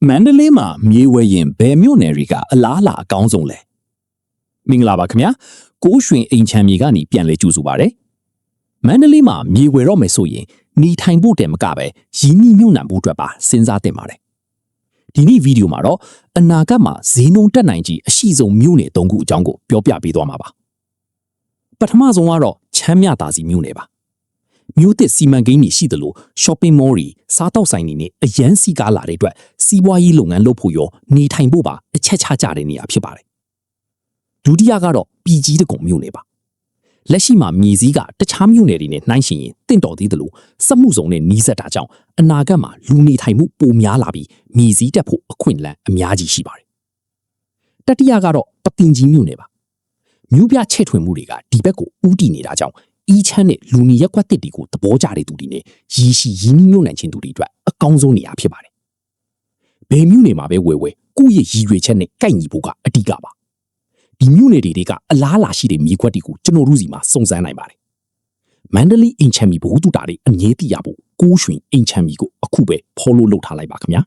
မန္တလေးမှာမြေဝဲရင်ဘယ်မြို့နယ်တွေကအလားအလာအကောင်းဆုံးလဲမင်္ဂလာပါခင်ဗျာကိုရွှင်အိမ်ချမ်းမြေကနေပြန်လဲကြိုဆိုပါရစေမန္တလေးမှာမြေဝဲတော့မယ်ဆိုရင်နေထိုင်ဖို့တည်းမကပဲရင်းနှီးမြှုပ်နှံဖို့အတွက်ပါစဉ်းစားသင့်ပါတယ်ဒီနေ့ဗီဒီယိုမှာတော့အနာဂတ်မှာဈေးနှုန်းတက်နိုင်ကြီးအရှိဆုံးမြို့နယ်၃ခုအကြောင်းကိုပြောပြပေးသွားမှာပါပထမဆုံးကတော့ချမ်းမြသာစီမြို့နယ်ပါမြို့သစ်စီမံကိန်းကြီးရှိသလို shopping mall တွေစားတောက်ဆိုင်တွေနဲ့အရန်စီကားလာတဲ့အတွက်စီးပွားရေးလုပ်ငန်းလုပ်ဖို့ရောနေထိုင်ဖို့ပါအချက်ချကြတဲ့နေရာဖြစ်ပါတယ်ဒုတိယကတော့ပြည်ကြီးတကုံမြို့နယ်ပါလက်ရှိမှာမြေစည်းကတခြားမြို့နယ်တွေနဲ့နှိုင်းယှဉ်ရင်တင့်တော်သေးသလိုစက်မှုစုံနဲ့နီးစပ်တာကြောင့်အနာဂတ်မှာလူနေထိုင်မှုပိုများလာပြီးမြေစည်းတက်ဖို့အခွင့်အလမ်းအများကြီးရှိပါတယ်တတိယကတော့ပတင်ကြီးမြို့နယ်ပါမြို့ပြချဲ့ထွင်မှုတွေကဒီဘက်ကိုဥတီနေတာကြောင့်အီးချမ်းနဲ့လူနေရက်ကွက်တစ်တွေကိုသဘောကျတဲ့သူတွေနဲ့ရည်ရှိရင်းနှီးမြှုပ်နှံခြင်းသူတွေအတွက်အကောင်းဆုံးနေရာဖြစ်ပါတယ်ဘယ်မြို့နယ်မှာပဲဝယ်ကိုယ့်ရဲ့ရည်ရွယ်ချက်နဲ့ကိုက်ညီဖို့ကအဓိကပါဒီမြို့နယ်တွေကအလားအလာရှိတဲ့မြေကွက်တွေကိုကျွန်တော်တို့စီမှာစုံစမ်းနိုင်ပါတယ်မန္တလေးအိမ်ချမ်းမြေဘုဟုတုတာတွေအငြင်းသိရဖို့ကိုးရွှင်အိမ်ချမ်းမြေကိုအခုပဲ follow လုပ်ထားလိုက်ပါခင်ဗျာ